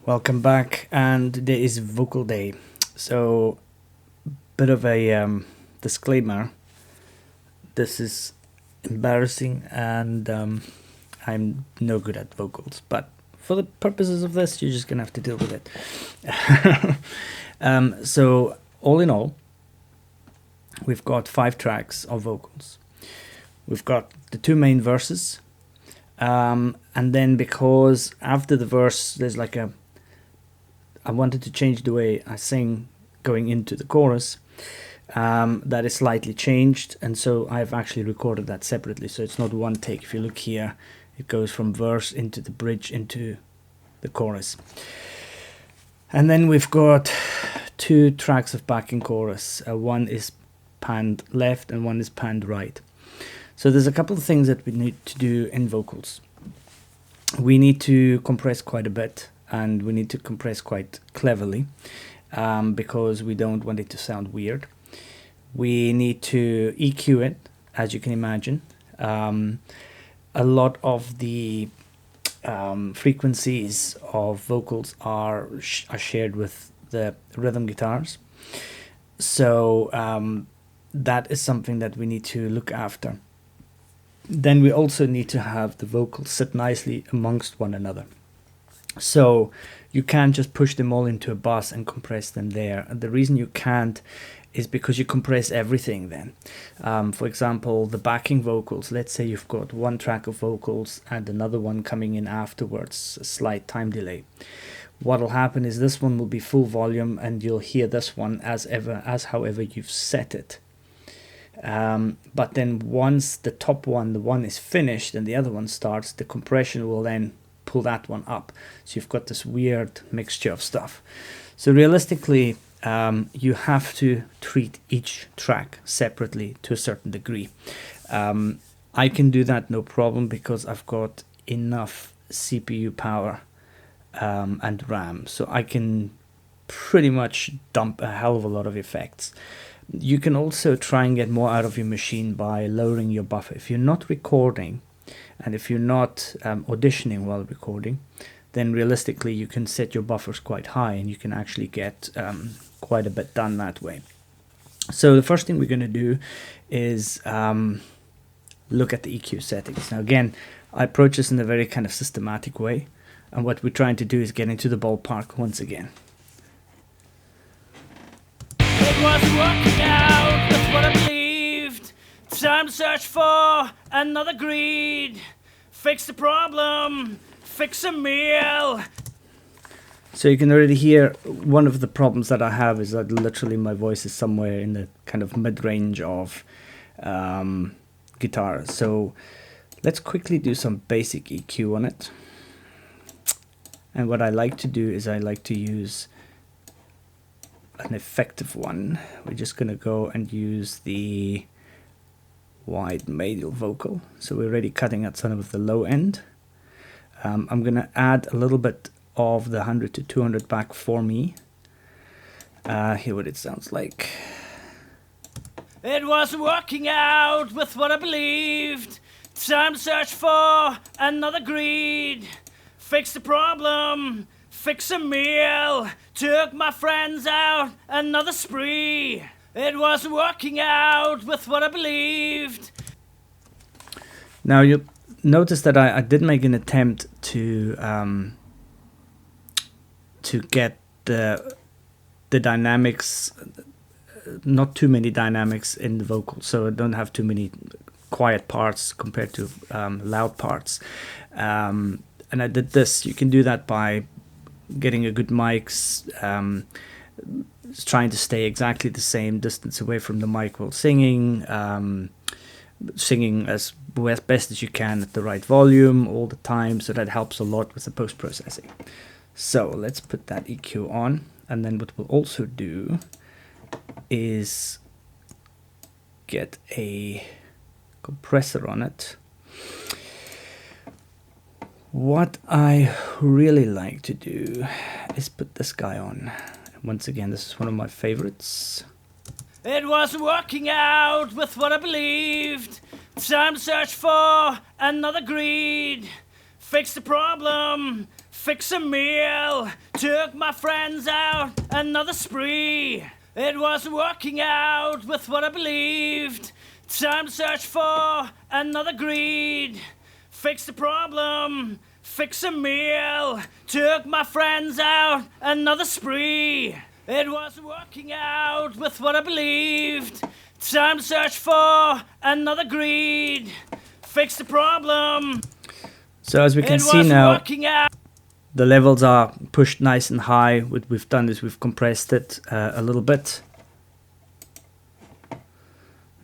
Welcome back, and today is vocal day. So, bit of a disclaimer. This is embarrassing, and I'm no good at vocals. But for the purposes of this, you're just gonna have to deal with it. So, all in all, we've got 5 tracks of vocals. We've got the 2 main verses, and then because after the verse, there's like I wanted to change the way I sing going into the chorus. That is slightly changed, and so I've actually recorded that separately, so it's not one take. If you look here, it goes from verse into the bridge into the chorus. And then we've got 2 tracks of backing chorus. One is panned left and one is panned right. So there's a couple of things that we need to do in vocals. We need to compress quite a bit, and we need to compress quite cleverly, because we don't want it to sound weird. We need to EQ it, as you can imagine. A lot of the frequencies of vocals are shared with the rhythm guitars. So that is something that we need to look after. Then we also need to have the vocals sit nicely amongst one another. So you can't just push them all into a bus and compress them there. And the reason you can't is because you compress everything then. For example, the backing vocals, let's say you've got one track of vocals and another one coming in afterwards, a slight time delay. What'll happen is this one will be full volume and you'll hear this one as however you've set it. But then once the top one, the one is finished and the other one starts, the compression will then pull that one up. So you've got this weird mixture of stuff. So realistically, you have to treat each track separately to a certain degree. I can do that no problem because I've got enough CPU power and RAM, so I can pretty much dump a hell of a lot of effects. You can also try and get more out of your machine by lowering your buffer. If you're not recording and if you're not auditioning while recording, then realistically you can set your buffers quite high and you can actually get quite a bit done that way. So the first thing we're going to do is look at the EQ settings. Now again, I approach this in a very kind of systematic way, and what we're trying to do is get into the ballpark once again. It wasn't working out with what I believed. Time to search for another greed. Fix the problem, fix a meal. So you can already hear one of the problems that I have is that literally my voice is somewhere in the kind of mid-range of guitar. So let's quickly do some basic EQ on it. And what I like to do is I like to use an effective one. We're just going to go and use the wide medial vocal. So we're already cutting at some of the low end. I'm going to add a little bit of the 100 to 200 back for me. Hear what it sounds like. It wasn't working out with what I believed. Time to search for another greed. Fix the problem, fix a meal. Took my friends out another spree. It wasn't working out with what I believed. Now you'll notice that I did make an attempt to get the dynamics, not too many dynamics in the vocal, so I don't have too many quiet parts compared to loud parts. And I did this. You can do that by getting a good mics, trying to stay exactly the same distance away from the mic while singing, singing as best as you can at the right volume all the time, so that helps a lot with the post-processing. So let's put that EQ on, and then what we'll also do is get a compressor on it. What I really like to do is put this guy on. Once again, this is one of my favorites. It wasn't working out with what I believed. Time to search for another greed. Fix the problem, fix a meal, took my friends out, another spree. It wasn't working out with what I believed. Time to search for another greed. Fix the problem, fix a meal, took my friends out, another spree. It wasn't working out with what I believed. Time to search for another greed. Fix the problem. So as we can see now, the levels are pushed nice and high. What we've done is we've compressed it a little bit.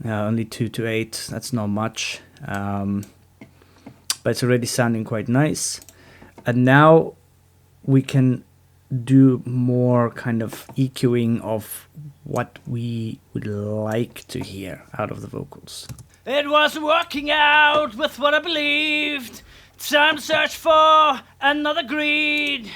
Only 2 to 8, that's not much. But it's already sounding quite nice. And now we can do more kind of EQing of what we would like to hear out of the vocals. It wasn't working out with what I believed. Time to search for another greed.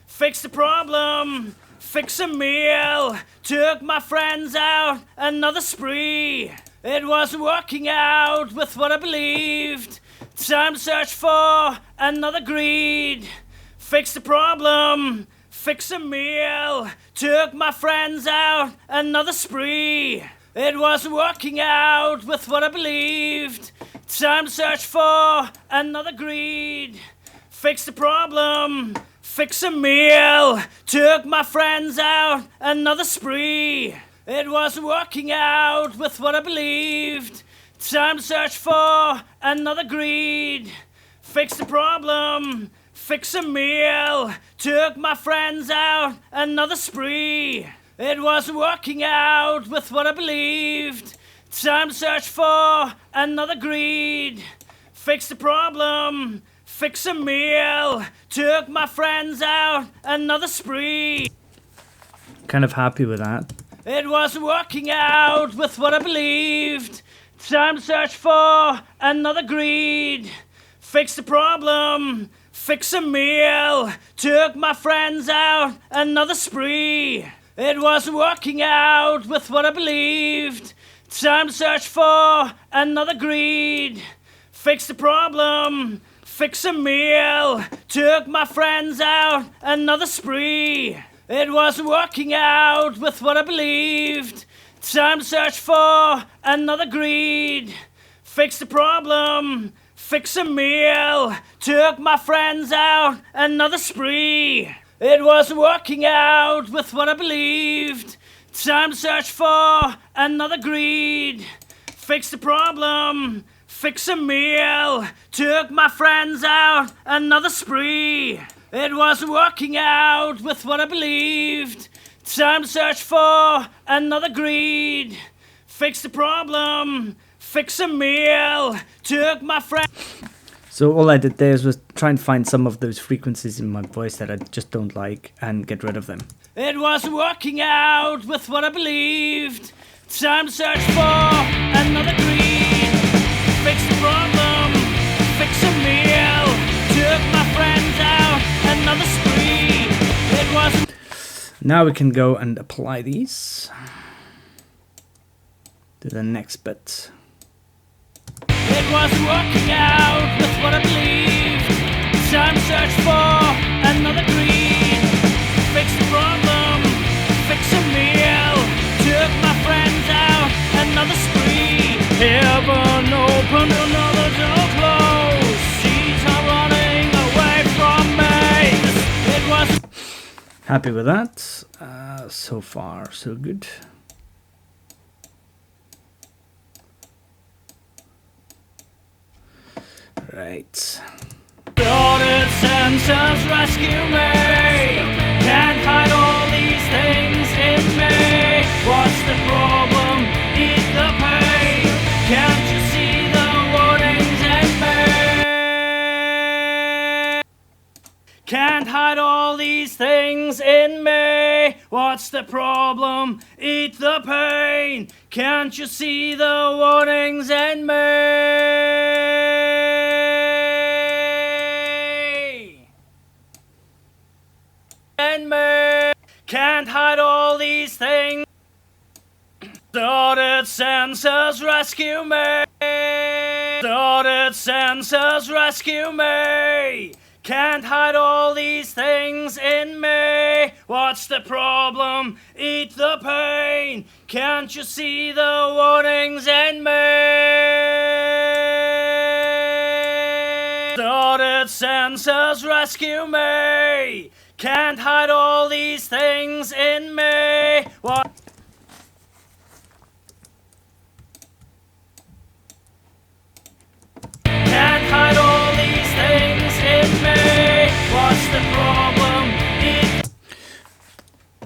Fix the problem, fix a meal, took my friends out, another spree. It wasn't working out with what I believed. Time to search for another greed. Fix the problem, fix a meal, took my friends out, another spree. It wasn't working out with what I believed. Time to search for another greed. Fix the problem, fix a meal, took my friends out, another spree. It wasn't working out with what I believed. Time to search for another greed. Fix the problem, fix a meal, took my friends out, another spree. It wasn't working out with what I believed. Time to search for another greed. Fix the problem, fix a meal, took my friends out, another spree. Kind of happy with that. It wasn't working out with what I believed. Time to search for another greed. Fix the problem, fix a meal, took my friends out, another spree. It wasn't working out with what I believed. Time to search for another greed. Fix the problem, fix a meal, took my friends out, another spree. It wasn't working out with what I believed. Time to search for another greed. Fix the problem, fix a meal, took my friends out, another spree. It wasn't working out with what I believed. Time to search for another greed. Fix the problem, fix a meal, took my friends out, another spree. It wasn't working out with what I believed. Time to search for another greed. Fix the problem, fix a meal, took my friends. So all I did there was try and find some of those frequencies in my voice that I just don't like and get rid of them. It wasn't working out with what I believed. Time to search for another greed. Fix the problem, fix a meal, took my friends out, another spree. It wasn't. Now we can go and apply these to the next bit. It wasn't working out with what I believed. Time to search for another greed. Fix the problem, fix a meal, took my friends out, another spree. Heaven opened, another door closed. Seas are running away from me. It wasn't. Happy with that. So far, so good. Right. Ordered sensors rescue me. Can't hide all these things in me. What's the problem? Eat the pain. Can't you see the warnings in me? Can't hide all these things in me. What's the problem? Eat the pain. Can't you see the warnings in me? Can't hide all these things. Ordered sensors rescue me. Ordered sensors rescue me. Can't hide all these things in me. What's the problem? Eat the pain. Can't you see the warnings in me? Distorted senses rescue me. Can't hide all these things in me. What? Can't hide all these things in me. What's the problem?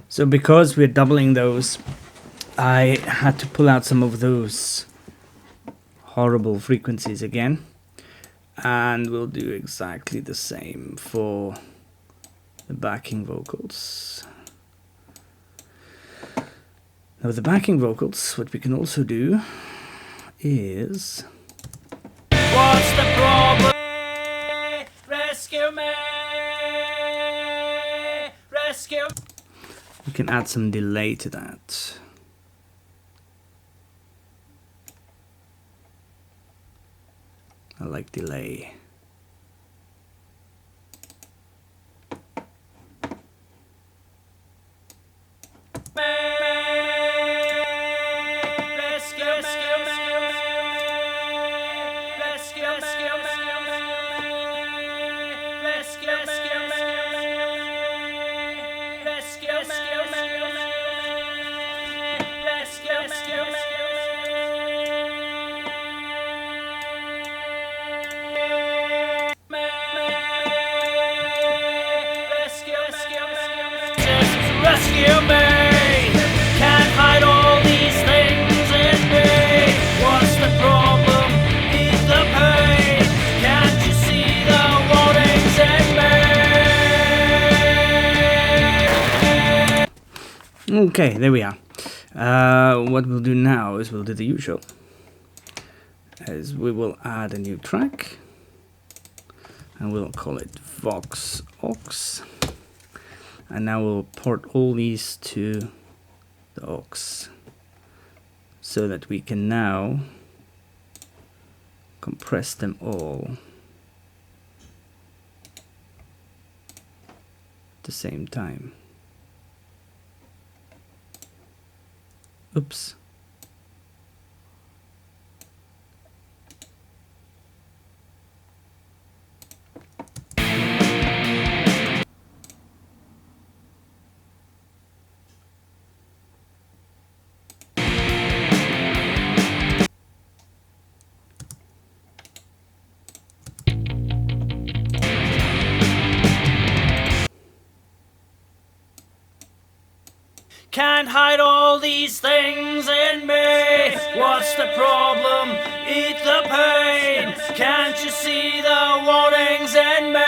So because we're doubling those, I had to pull out some of those horrible frequencies again. And we'll do exactly the same for the backing vocals. Now with the backing vocals, what we can also do is... What's the problem? Rescue me! Rescue me! We can add some delay to that. I like delay. Rescue me! Can't hide all these things in me. What's the problem? Eat the pain. Can't you see the warnings in me? Okay, there we are. What we'll do now is we'll do the usual. As we will add a new track. And we'll call it Vox Aux. And now we'll port all these to the aux so that we can now compress them all at the same time. Oops. Can't hide all these things in me. What's the problem? Eat the pain. Can't you see the warnings in me?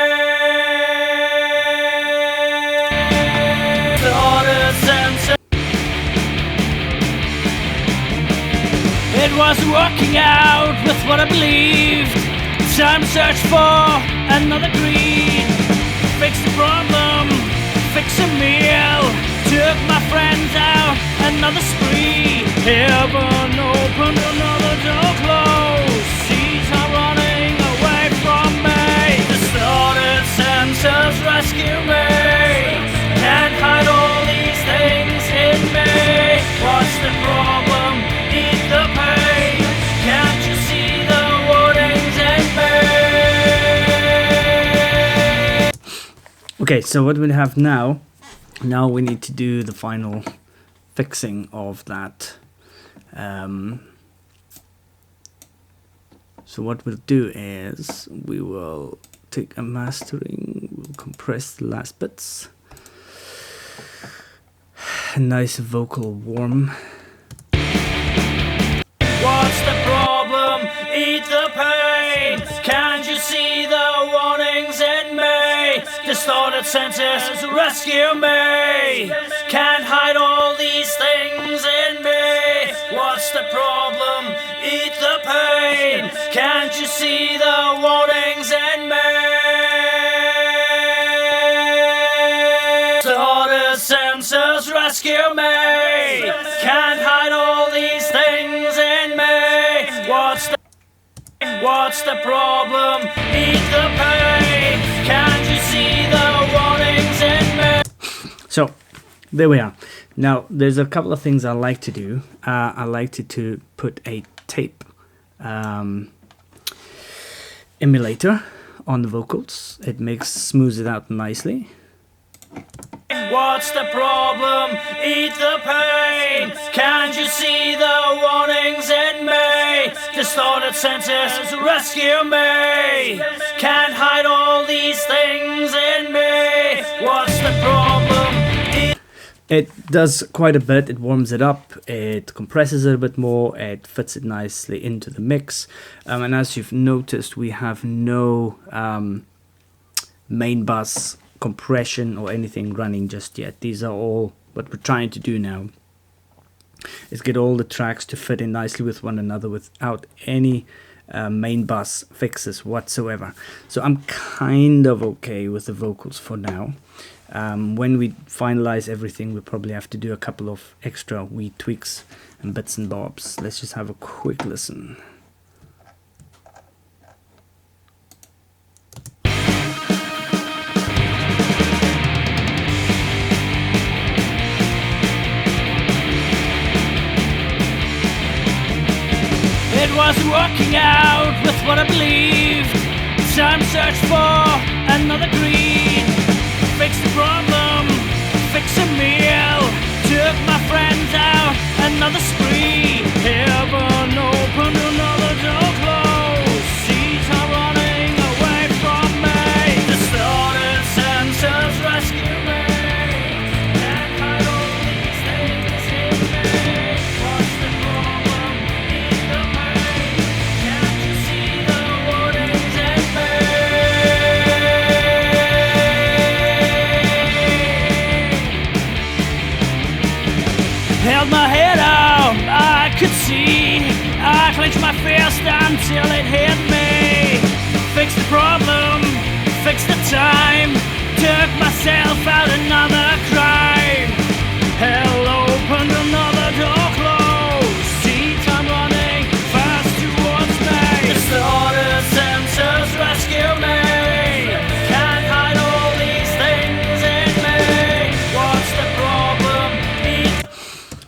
It wasn't working out with what I believed. Time search for another greed. Fix the problem, fix a meal. Took my friends out, another spree. Heaven opened, another door closed. Seas are running away from me. Distorted senses rescue me. Can't hide all these things in me. What's the problem? Eat the pain. Can't you see the warnings in me? Okay, so what we have now. Now we need to do the final fixing of that. So what we'll do is we will take a mastering, we'll compress the last bits. A nice vocal warm. What's the problem? Eat the pain. Can't you see the warnings in me? Distorted senses rescue me. Can't hide all these things in me. What's the problem? Eat the pain. Can't you see the warnings in me? Distorted senses rescue me. Can't hide all these things in me. What's the problem? Eat the pain. Can't So there we are. Now there's a couple of things I like to do. I like to put a tape emulator on the vocals. It smooths it out nicely. What's the problem? Eat the pain. Can't you see the warnings in me? Distorted senses, rescue me. Can't hide all these things in me. What's the problem? It does quite a bit. It warms it up, it compresses it a bit more, it fits it nicely into the mix. And as you've noticed, we have no main bus compression or anything running just yet. These are all what we're trying to do now, is get all the tracks to fit in nicely with one another without any main bus fixes whatsoever. So I'm kind of okay with the vocals for now. When we finalize everything, we'll probably have to do a couple of extra wee tweaks and bits and bobs. Let's just have a quick listen. It wasn't working out with what I believed. Time search for another greed. Fix the problem, fix a meal. Took my friends out, another spree. Heaven opened, another door closed. Seas are running away from me. Distorted senses rescue me. Can't hide all these things in me. What's the problem? Eat the pain. Can't you see the warnings in me? Held my head out, I could see. I clenched my fist until it hit me. Fix the problem, fix the time. Took myself out, another crime. Hell opened, another door closed. See time running fast towards me. Distorted senses rescue me. Can't hide all these things in me. What's the problem?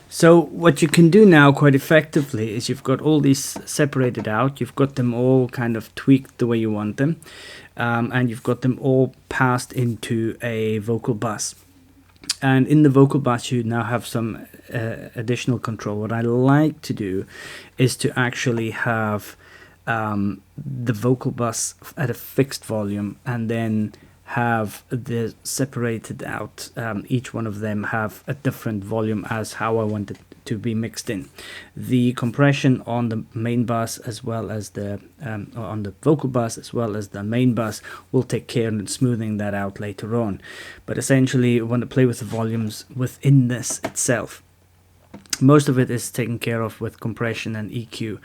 So what you can do now quite effectively is you've got all these separated out, you've got them all kind of tweaked the way you want them, and you've got them all passed into a vocal bus. And in the vocal bus you now have some additional control. What I like to do is to actually have the vocal bus at a fixed volume, and then have the separated out, each one of them have a different volume as how I want it to be mixed in. The compression on the main bus as well as the on the vocal bus as well as the main bus will take care in smoothing that out later on. But essentially you want to play with the volumes within this itself. Most of it is taken care of with compression and EQ.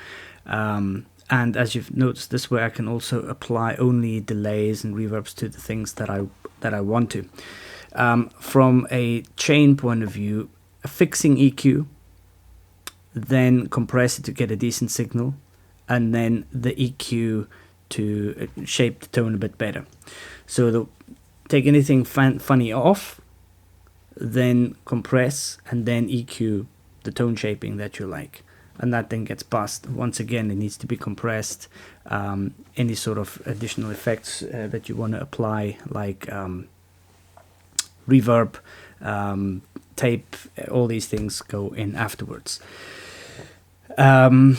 And as you've noticed, this way I can also apply only delays and reverbs to the things that I want to. From a chain point of view, fixing EQ, then compress it to get a decent signal, and then the EQ to shape the tone a bit better. So take anything funny off, then compress, and then EQ the tone shaping that you like. And that then gets passed. Once again, it needs to be compressed. Any sort of additional effects that you want to apply, like reverb, tape, all these things go in afterwards. That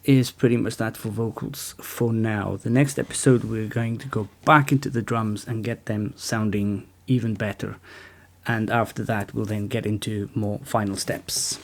is pretty much that for vocals for now. The next episode we're going to go back into the drums and get them sounding even better. And after that we'll then get into more final steps.